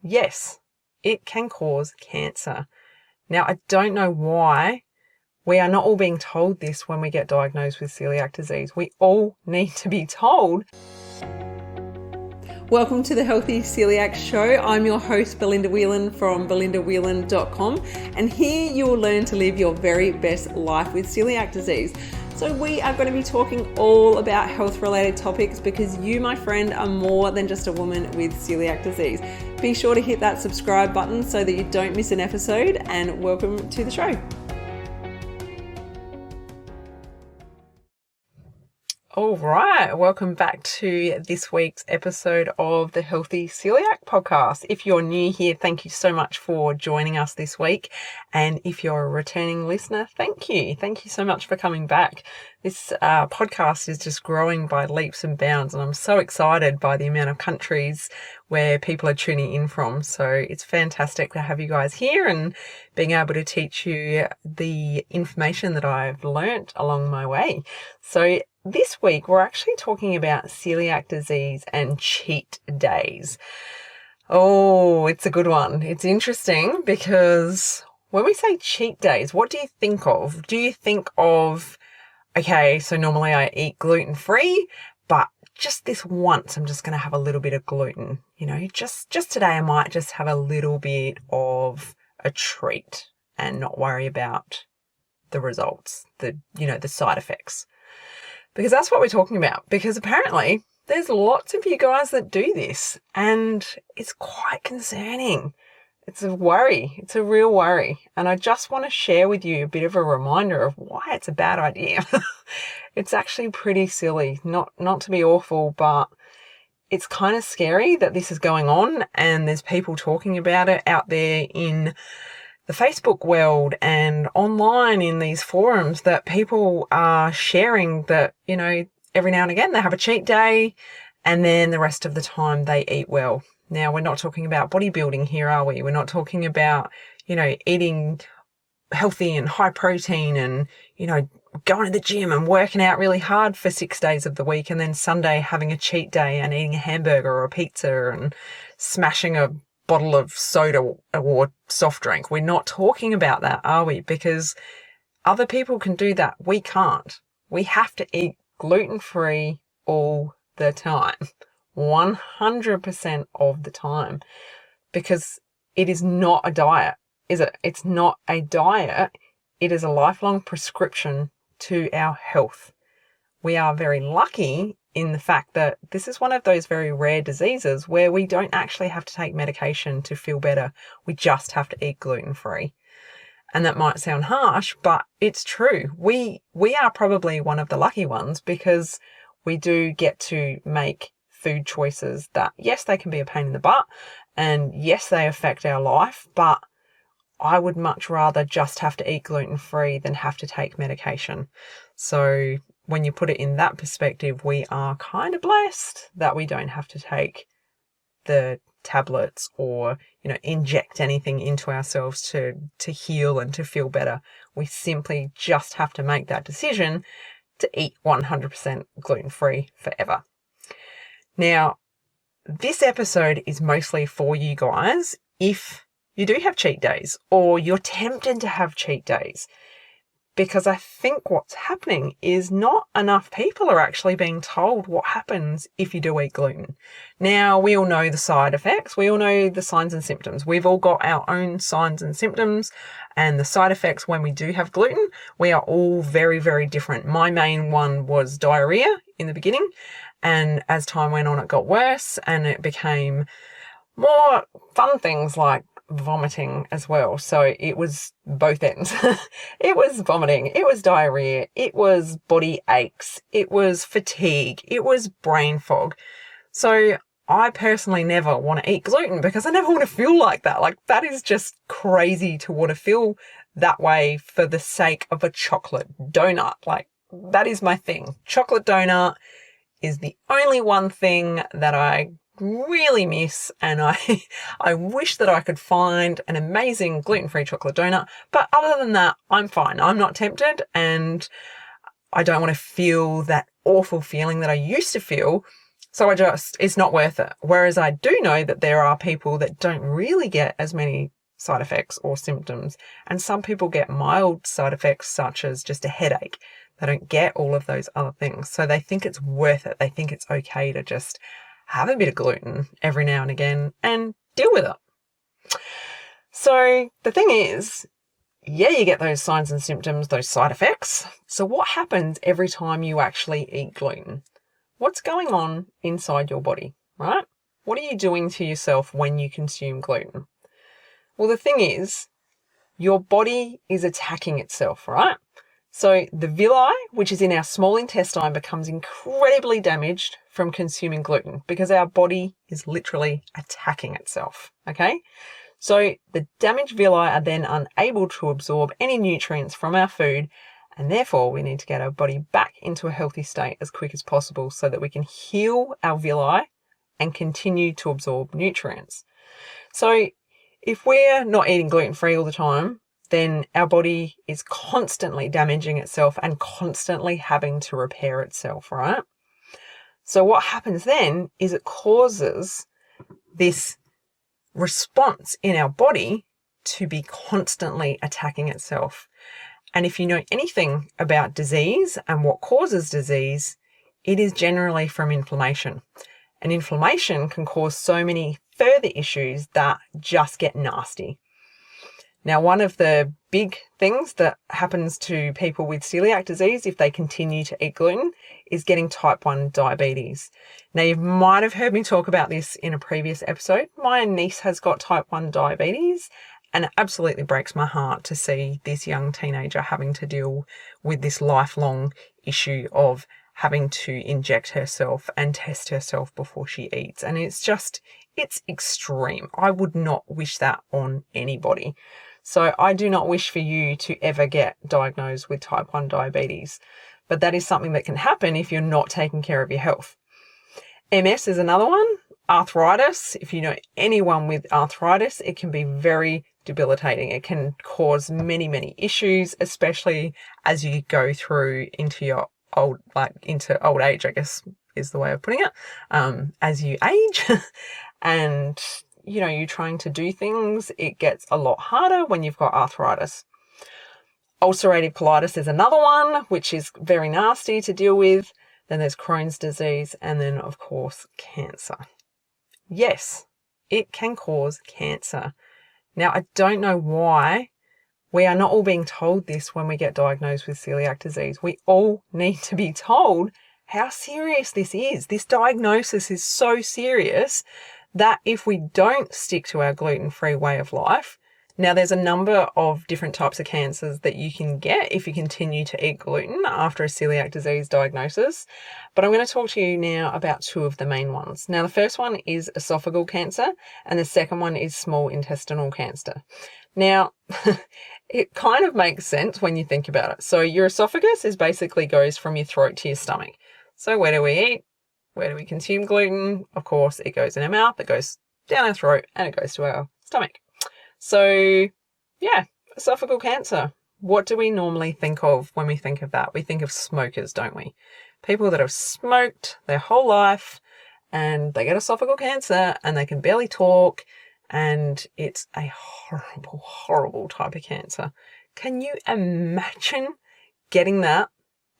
yes, it can cause cancer. Now, I don't know why we are not all being told this when we get diagnosed with celiac disease. We all need to be told. Welcome to the Healthy Celiac Show. I'm your host, Belinda Whelan from belindawhelan.com, and here you will learn to live your very best life with celiac disease. So we are going to be talking all about health-related topics because you, my friend, are more than just a woman with celiac disease. Be sure to hit that subscribe button so that you don't miss an episode, and welcome to the show. All right, welcome back to this week's episode of the Healthy Celiac podcast. If you're new here, thank you so much for joining us this week. And if you're a returning listener, thank you. Thank you so much for coming back. This podcast is just growing by leaps and bounds, and I'm so excited by the amount of countries where people are tuning in from. So it's fantastic to have you guys here and being able to teach you the information that I've learnt along my way. So this week, we're actually talking about celiac disease and cheat days. Oh, it's a good one. It's interesting because when we say cheat days, what do you think of? Do you think of, okay, so normally I eat gluten-free, but just this once, I'm just going to have a little bit of gluten. You know, just today, I might just have a little bit of a treat and not worry about the results, the side effects. Because that's what we're talking about. Because apparently there's lots of you guys that do this and it's quite concerning. It's a worry. It's a real worry. And I just want to share with you a bit of a reminder of why it's a bad idea. It's actually pretty silly, not to be awful, but it's kind of scary that this is going on and there's people talking about it out there in the Facebook world and online in these forums that people are sharing that, you know, every now and again they have a cheat day and then the rest of the time they eat well. Now, we're not talking about bodybuilding here, are we? We're not talking about, eating healthy and high protein and, going to the gym and working out really hard for 6 days of the week and then Sunday having a cheat day and eating a hamburger or a pizza and smashing a bottle of soda or soft drink. We're not talking about that, are we? Because other people can do that. We can't. We have to eat gluten-free all the time, 100% of the time, because it is not a diet, is it? It's not a diet. It is a lifelong prescription to our health. We are very lucky in the fact that this is one of those very rare diseases where we don't actually have to take medication to feel better. We just have to eat gluten-free. And that might sound harsh, but it's true. We are probably one of the lucky ones because we do get to make food choices that, yes, they can be a pain in the butt and yes, they affect our life, but I would much rather just have to eat gluten-free than have to take medication. So when you put it in that perspective, we are kind of blessed that we don't have to take the tablets or, inject anything into ourselves to heal and to feel better. We simply just have to make that decision to eat 100% gluten-free forever. Now, this episode is mostly for you guys if you do have cheat days or you're tempted to have cheat days. Because I think what's happening is not enough people are actually being told what happens if you do eat gluten. Now, we all know the side effects. We all know the signs and symptoms. We've all got our own signs and symptoms and the side effects when we do have gluten. We are all very, very different. My main one was diarrhea in the beginning. And as time went on, it got worse and it became more fun things like vomiting as well. So it was both ends. It was vomiting, it was diarrhea, it was body aches, it was fatigue, it was brain fog. So I personally never want to eat gluten because I never want to feel like that. Like, that is just crazy to want to feel that way for the sake of a chocolate donut. Like, that is my thing. Chocolate donut is the only one thing that I really miss, and I wish that I could find an amazing gluten-free chocolate donut, but other than that, I'm fine. I'm not tempted, and I don't want to feel that awful feeling that I used to feel So it's not worth it. Whereas I do know that there are people that don't really get as many side effects or symptoms. And some people get mild side effects, such as just a headache. They don't get all of those other things. So they think it's worth it. They think it's okay to just have a bit of gluten every now and again and deal with it. So the thing is, yeah, you get those signs and symptoms, those side effects. So what happens every time you actually eat gluten? What's going on inside your body, right? What are you doing to yourself when you consume gluten? Well, the thing is, your body is attacking itself, right? So the villi, which is in our small intestine, becomes incredibly damaged from consuming gluten because our body is literally attacking itself, okay? So the damaged villi are then unable to absorb any nutrients from our food, and therefore we need to get our body back into a healthy state as quick as possible so that we can heal our villi and continue to absorb nutrients. So if we're not eating gluten-free all the time, then our body is constantly damaging itself and constantly having to repair itself, right? So what happens then is it causes this response in our body to be constantly attacking itself. And if you know anything about disease and what causes disease, it is generally from inflammation. And inflammation can cause so many further issues that just get nasty. Now, one of the big things that happens to people with celiac disease if they continue to eat gluten is getting type 1 diabetes. Now, you might have heard me talk about this in a previous episode. My niece has got type 1 diabetes, and it absolutely breaks my heart to see this young teenager having to deal with this lifelong issue of having to inject herself and test herself before she eats. And it's extreme. I would not wish that on anybody. So I do not wish for you to ever get diagnosed with type 1 diabetes, but that is something that can happen if you're not taking care of your health. MS is another one. Arthritis. If you know anyone with arthritis, it can be very debilitating. It can cause many, many issues, especially as you go through into old age, I guess is the way of putting it, as you age. And you're trying to do things, it gets a lot harder when you've got arthritis. Ulcerative colitis is another one, which is very nasty to deal with. Then there's Crohn's disease, and then, of course, cancer. Yes, it can cause cancer. Now, I don't know why we are not all being told this when we get diagnosed with celiac disease. We all need to be told how serious this is. This diagnosis is so serious that if we don't stick to our gluten-free way of life, now there's a number of different types of cancers that you can get if you continue to eat gluten after a celiac disease diagnosis, but I'm going to talk to you now about two of the main ones. Now, the first one is esophageal cancer, and the second one is small intestinal cancer. Now, it kind of makes sense when you think about it. So your esophagus basically goes from your throat to your stomach. So where do we eat? Where do we consume gluten? Of course, it goes in our mouth, it goes down our throat, and it goes to our stomach. So, yeah, esophageal cancer. What do we normally think of when we think of that? We think of smokers, don't we? People that have smoked their whole life and they get esophageal cancer and they can barely talk, and it's a horrible, horrible type of cancer. Can you imagine getting that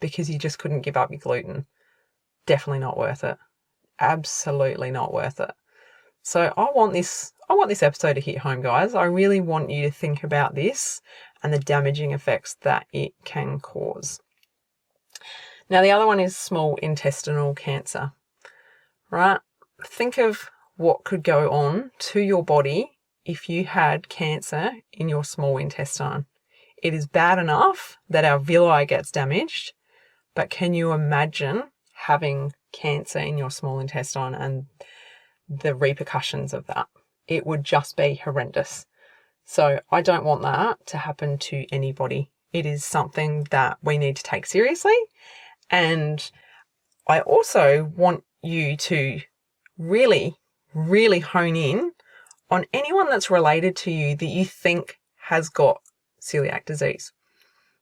because you just couldn't give up your gluten? Definitely not worth it. Absolutely not worth it. So I want this episode to hit home, guys. I really want you to think about this and the damaging effects that it can cause. Now, the other one is small intestinal cancer, right? Think of what could go on to your body if you had cancer in your small intestine. It is bad enough that our villi gets damaged, but can you imagine having cancer in your small intestine and the repercussions of that? It would just be horrendous. So I don't want that to happen to anybody. It is something that we need to take seriously. And I also want you to really, really hone in on anyone that's related to you that you think has got celiac disease.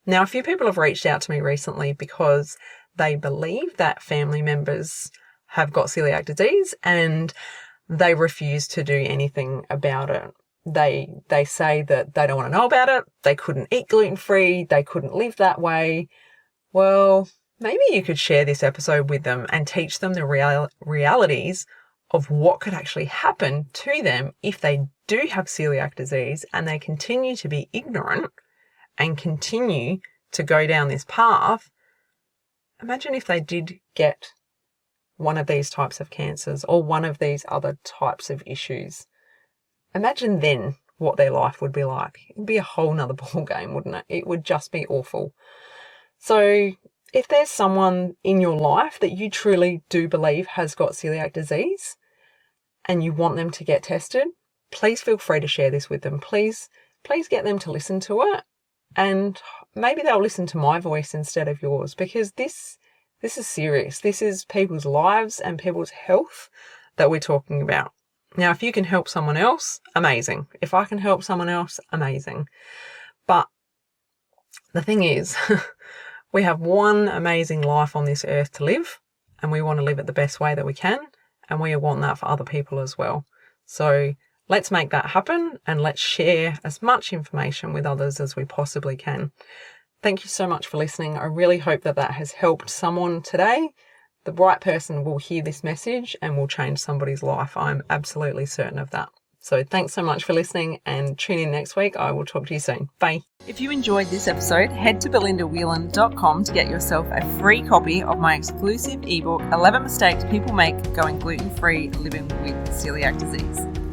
Now, a few people have reached out to me recently because they believe that family members have got celiac disease and they refuse to do anything about it. They say that they don't want to know about it. They couldn't eat gluten-free. They couldn't live that way. Well, maybe you could share this episode with them and teach them the realities of what could actually happen to them if they do have celiac disease and they continue to be ignorant and continue to go down this path. Imagine if they did get one of these types of cancers or one of these other types of issues. Imagine then what their life would be like. It'd be a whole nother ball game, wouldn't it? It would just be awful. So if there's someone in your life that you truly do believe has got celiac disease and you want them to get tested, please feel free to share this with them. Please get them to listen to it, and maybe they'll listen to my voice instead of yours, because this is serious. This is people's lives and people's health that we're talking about. Now, if you can help someone else, amazing. If I can help someone else, amazing. But the thing is, we have one amazing life on this earth to live, and we want to live it the best way that we can, and we want that for other people as well. So let's make that happen, and let's share as much information with others as we possibly can. Thank you so much for listening. I really hope that has helped someone today. The right person will hear this message and will change somebody's life. I'm absolutely certain of that. So thanks so much for listening, and tune in next week. I will talk to you soon. Bye. If you enjoyed this episode, head to belindawhelan.com to get yourself a free copy of my exclusive ebook, 11 Mistakes People Make Going Gluten-Free Living with Celiac Disease.